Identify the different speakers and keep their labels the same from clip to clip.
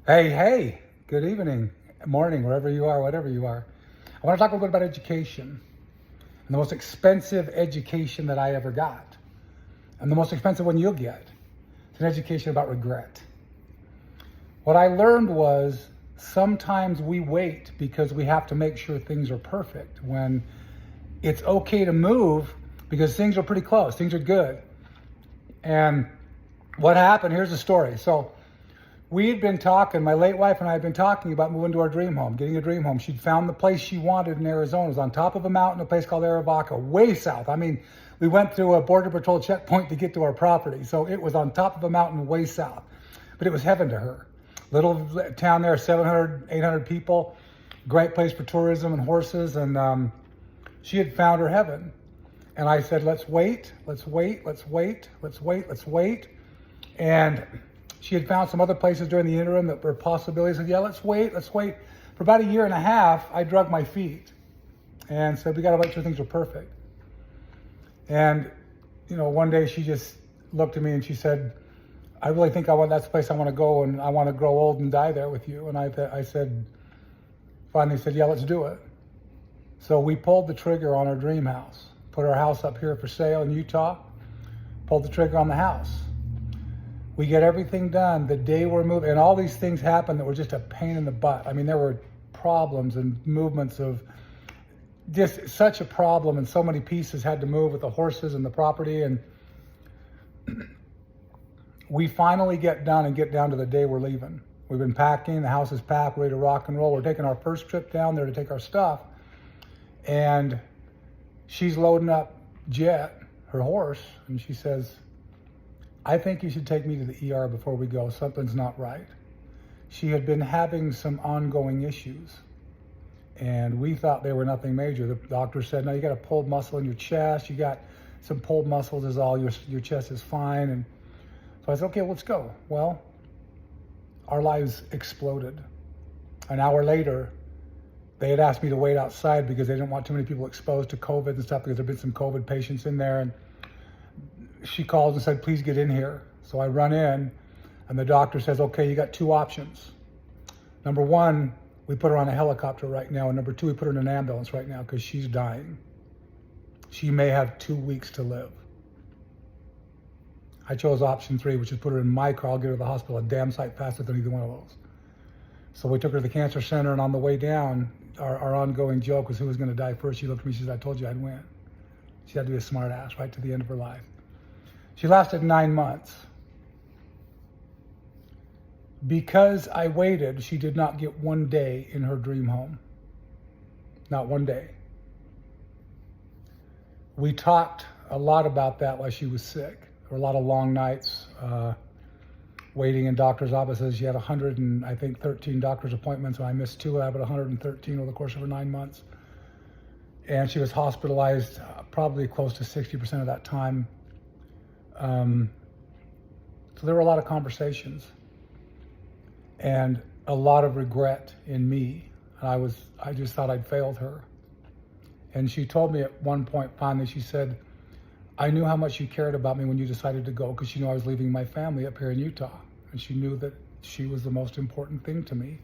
Speaker 1: Hey, good evening, morning, wherever you are, whatever you are. I want to talk a little bit about education and the most expensive education that I ever got, and the most expensive one you'll get. It's an education about regret. What I learned was sometimes we wait because we have to make sure things are perfect when it's okay to move because things are pretty close, things are good. And what happened, here's the story. So we had been talking, my late wife and I had been talking about moving to our dream home, getting a dream home. She'd found the place she wanted in Arizona. It was on top of a mountain, a place called Arivaca, way south. I mean, we went through a Border Patrol checkpoint to get to our property. So it was on top of a mountain way south. But it was heaven to her. Little town there, 700, 800 people. Great place for tourism and horses. And she had found her heaven. And I said, let's wait. And she had found some other places during the interim that were possibilities. I said, yeah, let's wait. For about a year and a half, I drug my feet and said, we got to wait till things are perfect. And, one day she just looked at me and she said, I really think that's the place I want to go, and I want to grow old and die there with you. And I finally said, yeah, let's do it. So we pulled the trigger on our dream house, put our house up here for sale in Utah, pulled the trigger on the house. We get everything done the day we're moving, and all these things happened that were just a pain in the butt. I mean, there were problems and movements of just such a problem, and so many pieces had to move with the horses and the property. And we finally get done and get down to the day we're leaving. We've been packing, the house is packed, ready to rock and roll. We're taking our first trip down there to take our stuff. And she's loading up Jet, her horse, and she says, I think you should take me to the ER before we go. Something's not right. She had been having some ongoing issues, and we thought they were nothing major. The doctor said, no, you got a pulled muscle in your chest. You got some pulled muscles is all. Your chest is fine. And so I said, okay, let's go. Well, our lives exploded. An hour later, they had asked me to wait outside because they didn't want too many people exposed to COVID and stuff, because there had been some COVID patients in there. And she called and said, please get in here. So I run in, and the doctor says, okay, you got two options. Number one, we put her on a helicopter right now. And number two, we put her in an ambulance right now because she's dying. She may have 2 weeks to live. I chose option three, which is put her in my car. I'll get her to the hospital a damn sight faster than either one of those. So we took her to the cancer center, and on the way down, our ongoing joke was who was going to die first. She looked at me, she said, I told you I'd win. She had to be a smart ass right to the end of her life. She lasted 9 months. Because I waited, she did not get 1 day in her dream home. Not 1 day. We talked a lot about that while she was sick. There were a lot of long nights waiting in doctor's offices. She had 13 doctor's appointments, and I missed 2 out of 113 over the course of her 9 months. And she was hospitalized probably close to 60% of that time. So there were a lot of conversations and a lot of regret in me. And I just thought I'd failed her. And she told me at one point finally, she said, I knew how much you cared about me when you decided to go, because she knew I was leaving my family up here in Utah. And she knew that she was the most important thing to me.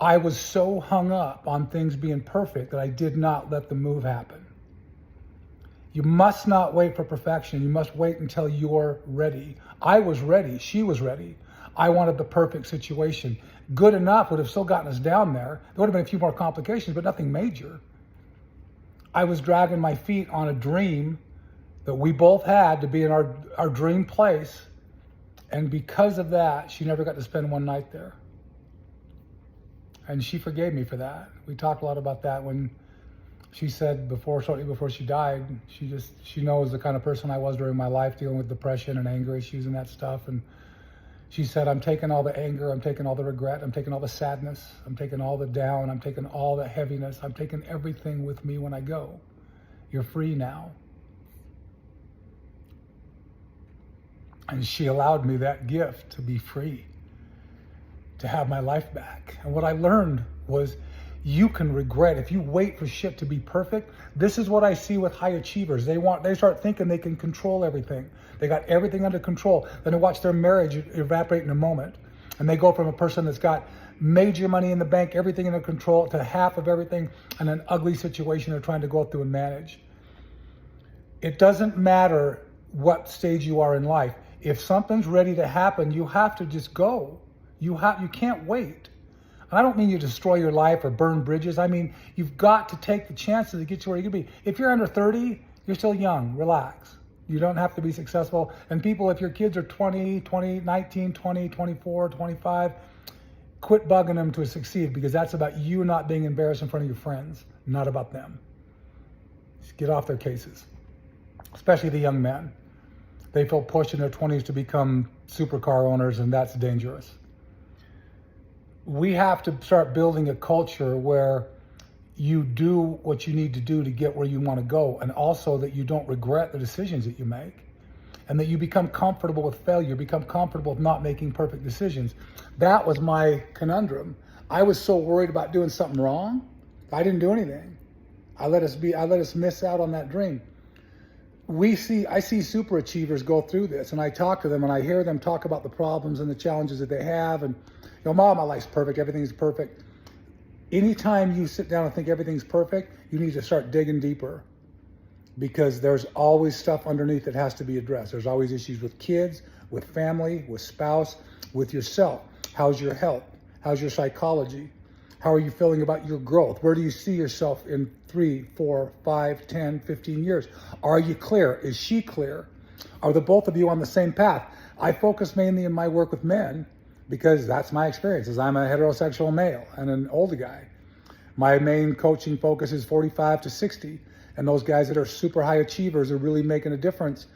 Speaker 1: I was so hung up on things being perfect that I did not let the move happen. You must not wait for perfection. You must wait until you're ready. I was ready. She was ready. I wanted the perfect situation. Good enough would have still gotten us down there. There would have been a few more complications, but nothing major. I was dragging my feet on a dream that we both had to be in our dream place. And because of that, she never got to spend one night there. And she forgave me for that. We talked a lot about that when she said shortly before she died, she knows the kind of person I was during my life, dealing with depression and anger issues and that stuff. And she said, I'm taking all the anger, I'm taking all the regret, I'm taking all the sadness, I'm taking all the down, I'm taking all the heaviness, I'm taking everything with me when I go. You're free now. And she allowed me that gift to be free, to have my life back. And what I learned was, you can regret if you wait for shit to be perfect. This is what I see with high achievers. They start thinking they can control everything. They got everything under control. Then they watch their marriage evaporate in a moment. And they go from a person that's got major money in the bank, everything under control, to half of everything and an ugly situation they're trying to go through and manage. It doesn't matter what stage you are in life. If something's ready to happen, you have to just go. You can't wait. And I don't mean you destroy your life or burn bridges. I mean, you've got to take the chances to get to where you can be. If you're under 30, you're still young. Relax. You don't have to be successful. And people, if your kids are 20, 19, 20, 24, 25, quit bugging them to succeed, because that's about you not being embarrassed in front of your friends, not about them. Just get off their cases, especially the young men. They feel pushed in their 20s to become supercar owners, and that's dangerous. We have to start building a culture where you do what you need to do to get where you want to go, and also that you don't regret the decisions that you make, and that you become comfortable with failure, become comfortable with not making perfect decisions. That was my conundrum. I was so worried about doing something wrong, I didn't do anything. I let us miss out on that dream. I see super achievers go through this, and I talk to them and I hear them talk about the problems and the challenges that they have, and Mom, my life's perfect, everything's perfect. Anytime you sit down and think everything's perfect, you need to start digging deeper, because there's always stuff underneath that has to be addressed. There's always issues with kids, with family, with spouse, with yourself. How's your health? How's your psychology? How are you feeling about your growth? Where do you see yourself in 3, 4, 5, 10, 15 years? Are you clear? Is she clear? Are the both of you on the same path? I focus mainly in my work with men because that's my experience, as I'm a heterosexual male and an older guy. My main coaching focus is 45 to 60. And those guys that are super high achievers are really making a difference.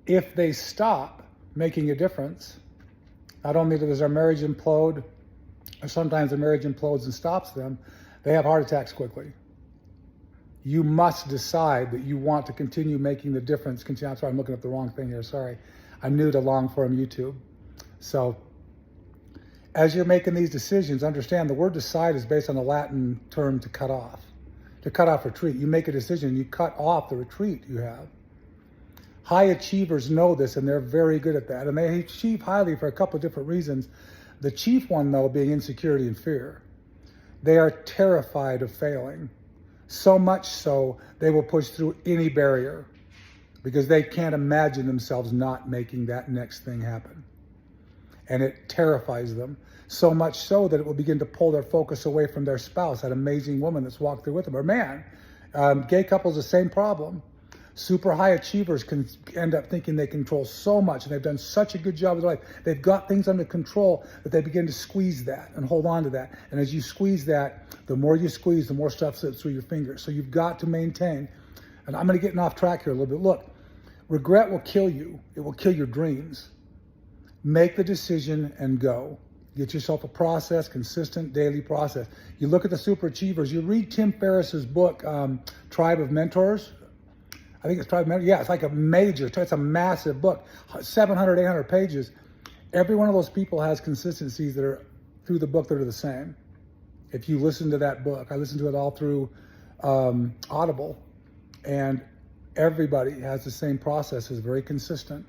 Speaker 1: If they stop making a difference, not only does their marriage implode, or sometimes the marriage implodes and stops them, they have heart attacks quickly. You must decide that you want to continue making the difference. I'm sorry, I'm looking at the wrong thing here, sorry. I'm new to long form YouTube. So as you're making these decisions, understand the word decide is based on the Latin term to cut off. To cut off retreat. You make a decision, you cut off the retreat you have. High achievers know this, and they're very good at that. And they achieve highly for a couple of different reasons. The chief one, though, being insecurity and fear. They are terrified of failing. So much so, they will push through any barrier because they can't imagine themselves not making that next thing happen. And it terrifies them. So much so that it will begin to pull their focus away from their spouse, that amazing woman that's walked through with them, or man. Gay couples, the same problem. Super high achievers can end up thinking they control so much, and they've done such a good job of their life. They've got things under control that they begin to squeeze that and hold on to that. And as you squeeze that, the more you squeeze, the more stuff slips through your fingers. So you've got to maintain, and I'm going to get off track here a little bit. Look, regret will kill you. It will kill your dreams. Make the decision and go. Get yourself a process, consistent daily process. You look at the super achievers. You read Tim Ferriss's book, Tribe of Mentors. I think it's Tribe of Mentors. Yeah, it's like it's a massive book, 700, 800 pages. Every one of those people has consistencies that are through the book that are the same. If you listen to that book, I listened to it all through Audible, and everybody has the same process, is very consistent.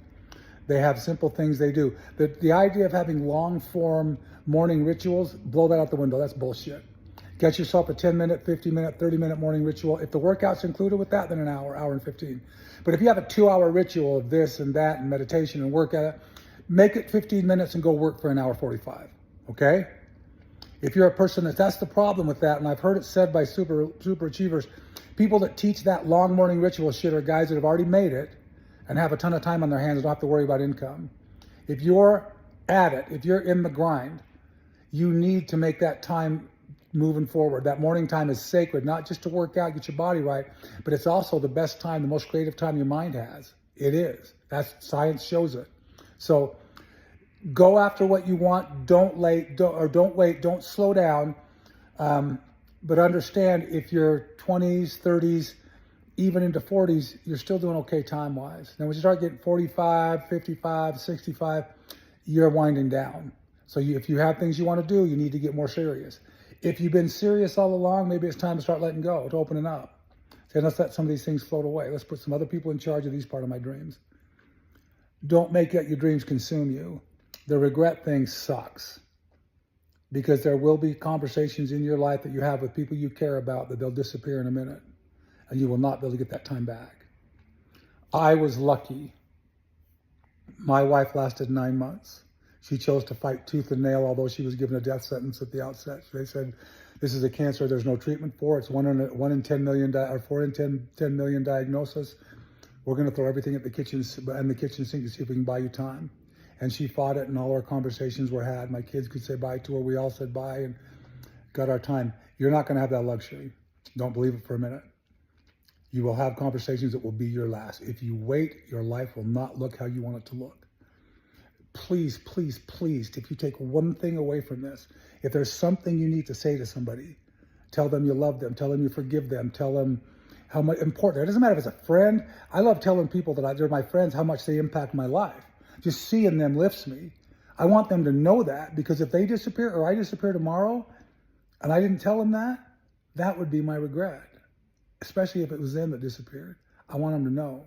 Speaker 1: They have simple things they do. The idea of having long-form morning rituals, blow that out the window. That's bullshit. Get yourself a 10-minute, 50-minute, 30-minute morning ritual. If the workout's included with that, then an hour and 15. But if you have a 2-hour ritual of this and that and meditation and work at it, make it 15 minutes and go work for an hour 45, okay? If you're a person that's the problem with that, and I've heard it said by super achievers, people that teach that long morning ritual shit are guys that have already made it and have a ton of time on their hands and don't have to worry about income. If you're at it, if you're in the grind, you need to make that time moving forward. That morning time is sacred, not just to work out, get your body right, but it's also the best time, the most creative time your mind has. It is. That's science shows it. So go after what you want. Don't wait. Don't slow down. But understand, if you're 20s, 30s, even into 40s, you're still doing okay time-wise. Now, when you start getting 45, 55, 65, you're winding down. So if you have things you want to do, you need to get more serious. If you've been serious all along, maybe it's time to start letting go, to opening up. Say, let's let some of these things float away. Let's put some other people in charge of these part of my dreams. Don't make your dreams consume you. The regret thing sucks, because there will be conversations in your life that you have with people you care about that they'll disappear in a minute, and you will not be able to get that time back. I was lucky. My wife lasted 9 months. She chose to fight tooth and nail, although she was given a death sentence at the outset. They said, this is a cancer there's no treatment for. It's 1 in 10 million, or 4 in 10 million diagnosis. We're going to throw everything at the kitchen sink to see if we can buy you time. And she fought it, and all our conversations were had. My kids could say bye to her. We all said bye and got our time. You're not going to have that luxury. Don't believe it for a minute. You will have conversations that will be your last. If you wait, your life will not look how you want it to look. Please, please, please, if you take one thing away from this, if there's something you need to say to somebody, tell them you love them, tell them you forgive them, tell them how much important. It doesn't matter if it's a friend. I love telling people that they're my friends how much they impact my life. Just seeing them lifts me. I want them to know that, because if they disappear or I disappear tomorrow and I didn't tell them that, that would be my regret, especially if it was them that disappeared. I want them to know.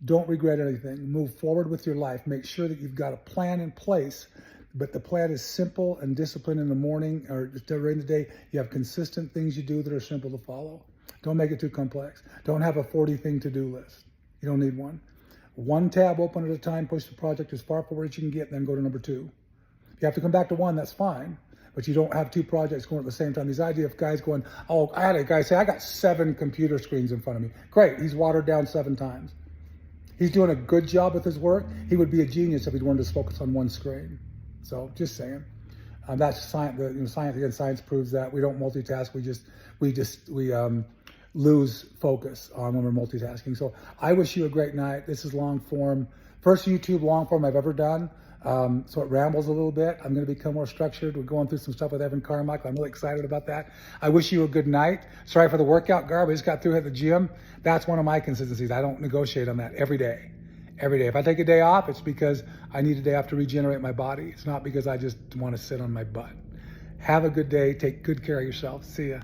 Speaker 1: Don't regret anything. Move forward with your life. Make sure that you've got a plan in place, but the plan is simple and disciplined in the morning or during the day. You have consistent things you do that are simple to follow. Don't make it too complex. Don't have a 40-thing to-do list. You don't need one. One tab open at a time, push the project as far forward as you can get, then go to number 2. If you have to come back to 1, that's fine, but you don't have 2 projects going at the same time. These idea of guys going, oh, I had a guy say, I got 7 computer screens in front of me. Great, he's watered down 7 times. He's doing a good job with his work. He would be a genius if he'd wanted to focus on 1 screen. So just saying. That's science. Science proves that we don't multitask. We lose focus on when we're multitasking. So I wish you a great night. This is long form, first YouTube long form I've ever done. So it rambles a little bit. I'm going to become more structured. We're going through some stuff with Evan Carmichael. I'm really excited about that. I wish you a good night. Sorry for the workout garb. I just got through at the gym. That's one of my consistencies. I don't negotiate on that every day. Every day. If I take a day off, it's because I need a day off to regenerate my body. It's not because I just want to sit on my butt. Have a good day. Take good care of yourself. See ya.